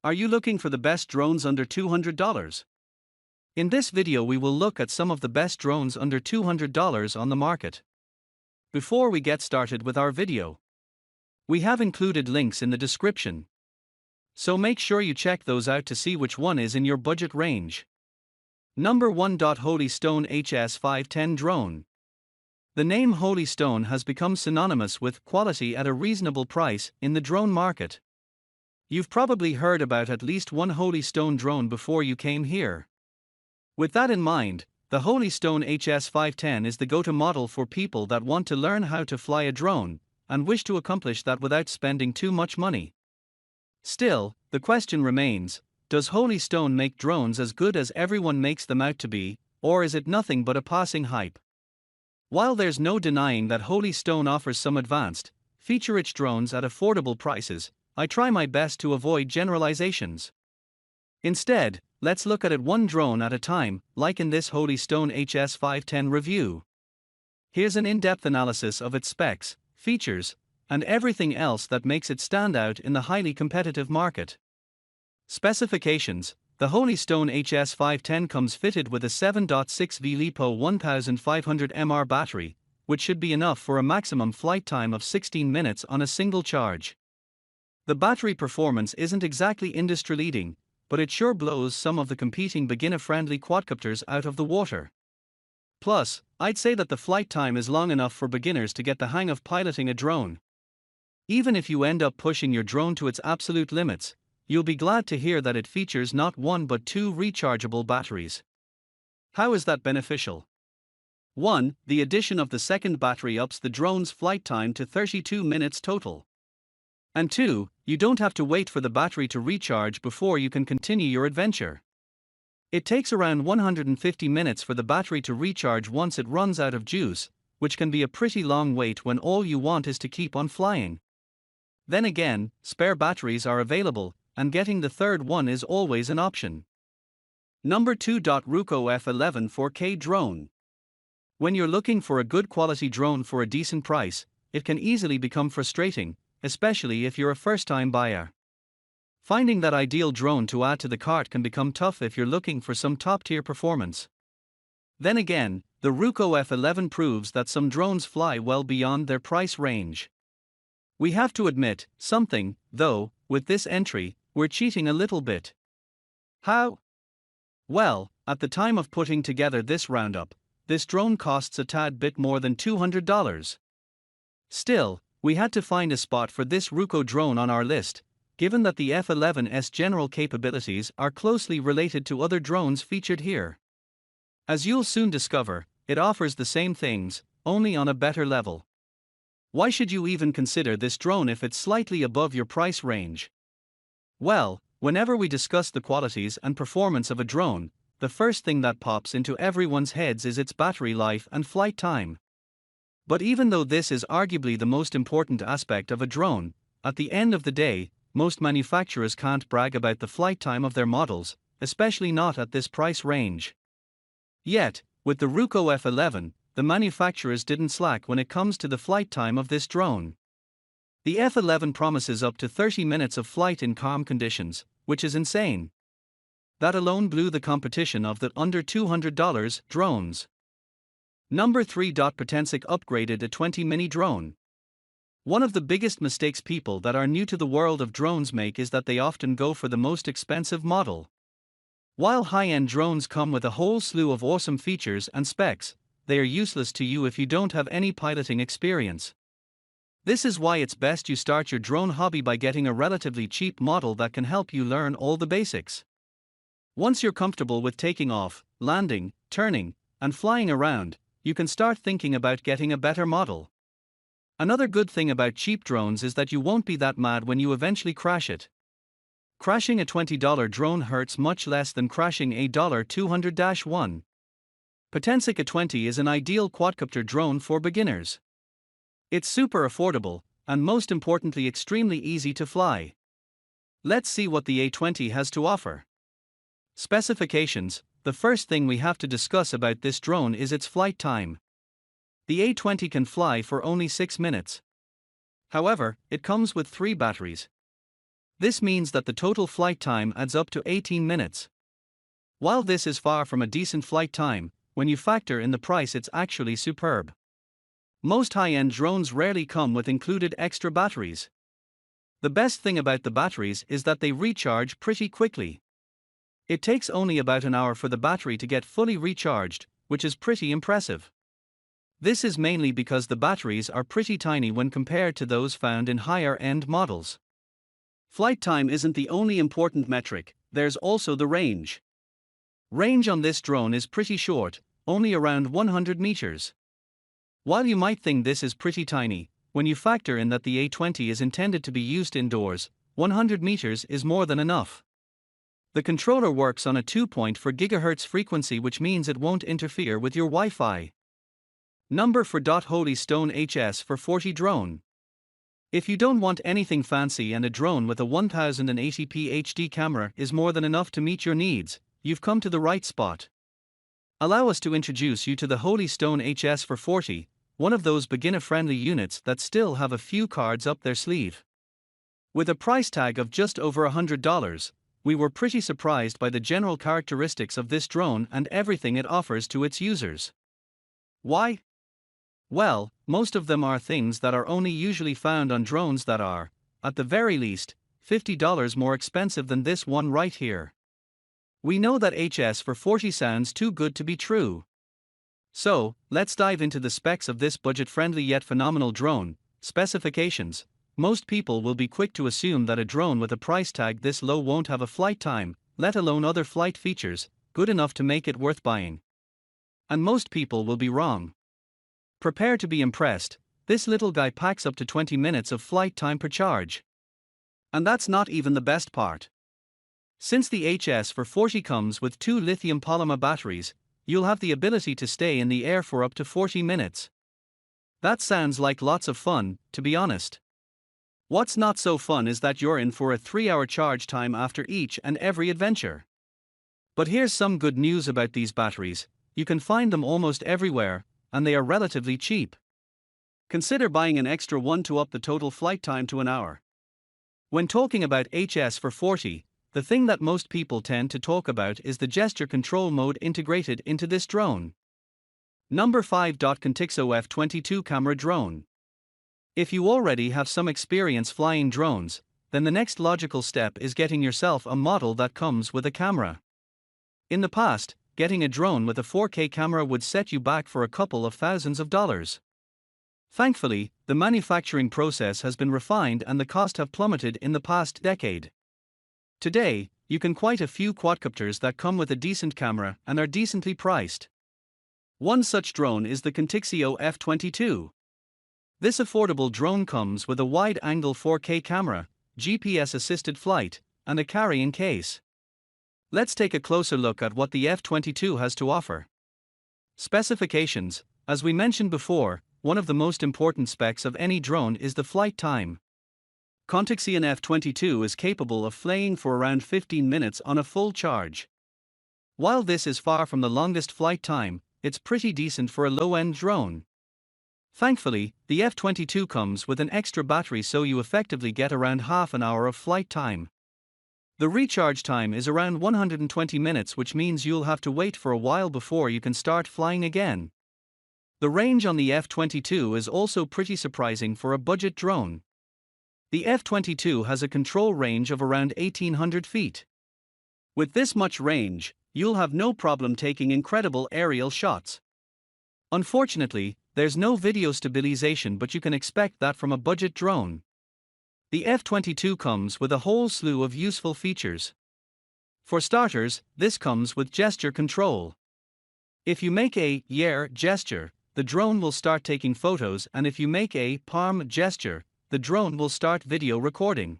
Are you looking for the best drones under $200? In this video we will look at some of the best drones under $200 on the market. Before we get started with our video, we have included links in the description, so make sure you check those out to see which one is in your budget range. Number 1. Holy Stone HS510 Drone. The name Holy Stone has become synonymous with quality at a reasonable price in the drone market. You've probably heard about at least one Holy Stone drone before you came here. With that in mind, the Holy Stone HS510 is the go-to model for people that want to learn how to fly a drone and wish to accomplish that without spending too much money. Still, the question remains, does Holy Stone make drones as good as everyone makes them out to be, or is it nothing but a passing hype? While there's no denying that Holy Stone offers some advanced, feature-rich drones at affordable prices, I try my best to avoid generalizations. Instead, let's look at it one drone at a time, like in this Holy Stone HS510 review. Here's an in-depth analysis of its specs, features, and everything else that makes it stand out in the highly competitive market. Specifications: the Holy Stone HS510 comes fitted with a 7.6V LiPo 1500 mAh battery, which should be enough for a maximum flight time of 16 minutes on a single charge. The battery performance isn't exactly industry-leading, but it sure blows some of the competing beginner-friendly quadcopters out of the water. Plus, I'd say that the flight time is long enough for beginners to get the hang of piloting a drone. Even if you end up pushing your drone to its absolute limits, you'll be glad to hear that it features not one but two rechargeable batteries. How is that beneficial? 1. The addition of the second battery ups the drone's flight time to 32 minutes total. And 2. You don't have to wait for the battery to recharge before you can continue your adventure. It takes around 150 minutes for the battery to recharge once it runs out of juice, which can be a pretty long wait when all you want is to keep on flying. Then again, spare batteries are available, and getting the third one is always an option. Number 2. Ruko F11 4K Drone. When you're looking for a good quality drone for a decent price, it can easily become frustrating, especially if you're a first-time buyer. Finding that ideal drone to add to the cart can become tough if you're looking for some top-tier performance. Then again, the Ruko F11 proves that some drones fly well beyond their price range. We have to admit something, though, with this entry, we're cheating a little bit. How? Well, at the time of putting together this roundup, this drone costs a tad bit more than $200. Still, we had to find a spot for this Ruko drone on our list, given that the F11's general capabilities are closely related to other drones featured here. As you'll soon discover, it offers the same things, only on a better level. Why should you even consider this drone if it's slightly above your price range? Well, whenever we discuss the qualities and performance of a drone, the first thing that pops into everyone's heads is its battery life and flight time. But even though this is arguably the most important aspect of a drone, at the end of the day, most manufacturers can't brag about the flight time of their models, especially not at this price range. Yet, with the Ruko F11, the manufacturers didn't slack when it comes to the flight time of this drone. The F11 promises up to 30 minutes of flight in calm conditions, which is insane. That alone blew the competition of the under $200 drones. Number 3. Potensic upgraded A20 mini drone. One of the biggest mistakes people that are new to the world of drones make is that they often go for the most expensive model. While high-end drones come with a whole slew of awesome features and specs, they are useless to you if you don't have any piloting experience. This is why it's best you start your drone hobby by getting a relatively cheap model that can help you learn all the basics. Once you're comfortable with taking off, landing, turning, and flying around, you can start thinking about getting a better model. Another good thing about cheap drones is that you won't be that mad when you eventually crash it. Crashing a $20 drone hurts much less than crashing a $200-1. Potensic A20 is an ideal quadcopter drone for beginners. It's super affordable, and most importantly extremely easy to fly. Let's see what the A20 has to offer. Specifications: the first thing we have to discuss about this drone is its flight time. The A20 can fly for only 6 minutes. However, it comes with 3 batteries. This means that the total flight time adds up to 18 minutes. While this is far from a decent flight time, when you factor in the price, it's actually superb. Most high-end drones rarely come with included extra batteries. The best thing about the batteries is that they recharge pretty quickly. It takes only about an hour for the battery to get fully recharged, which is pretty impressive. This is mainly because the batteries are pretty tiny when compared to those found in higher-end models. Flight time isn't the only important metric, there's also the range. Range on this drone is pretty short, only around 100 meters. While you might think this is pretty tiny, when you factor in that the A20 is intended to be used indoors, 100 meters is more than enough. The controller works on a 2.4 GHz frequency, which means it won't interfere with your Wi-Fi. Number for Holy Stone HS440 drone. If you don't want anything fancy and a drone with a 1080p HD camera is more than enough to meet your needs, you've come to the right spot. Allow us to introduce you to the Holy Stone HS440, one of those beginner-friendly units that still have a few cards up their sleeve. With a price tag of just over $100, we were pretty surprised by the general characteristics of this drone and everything it offers to its users. Why? Well, most of them are things that are only usually found on drones that are, at the very least, $50 more expensive than this one right here. We know that HS440 sounds too good to be true. So, let's dive into the specs of this budget-friendly yet phenomenal drone. Specifications. Most people will be quick to assume that a drone with a price tag this low won't have a flight time, let alone other flight features, good enough to make it worth buying. And most people will be wrong. Prepare to be impressed, this little guy packs up to 20 minutes of flight time per charge. And that's not even the best part. Since the HS440 comes with 2 lithium polymer batteries, you'll have the ability to stay in the air for up to 40 minutes. That sounds like lots of fun, to be honest. What's not so fun is that you're in for a 3-hour charge time after each and every adventure. But here's some good news about these batteries: you can find them almost everywhere, and they are relatively cheap. Consider buying an extra one to up the total flight time to an hour. When talking about HS440, the thing that most people tend to talk about is the gesture control mode integrated into this drone. Number 5. Contixo F12 camera drone. If you already have some experience flying drones, then the next logical step is getting yourself a model that comes with a camera. In the past, getting a drone with a 4K camera would set you back for a couple of thousands of dollars. Thankfully, the manufacturing process has been refined and the cost have plummeted in the past decade. Today, you can quite a few quadcopters that come with a decent camera and are decently priced. One such drone is the Contixo F12. This affordable drone comes with a wide-angle 4K camera, GPS-assisted flight, and a carrying case. Let's take a closer look at what the F12 has to offer. Specifications. As we mentioned before, one of the most important specs of any drone is the flight time. Contixo F12 is capable of flying for around 15 minutes on a full charge. While this is far from the longest flight time, it's pretty decent for a low-end drone. Thankfully, the F12 comes with an extra battery, so you effectively get around half an hour of flight time. The recharge time is around 120 minutes, which means you'll have to wait for a while before you can start flying again. The range on the F12 is also pretty surprising for a budget drone. The F12 has a control range of around 1800 feet. With this much range, you'll have no problem taking incredible aerial shots. Unfortunately, there's no video stabilization, but you can expect that from a budget drone. The F12 comes with a whole slew of useful features. For starters, this comes with gesture control. If you make a "yeah" gesture, the drone will start taking photos, and if you make a palm gesture, the drone will start video recording.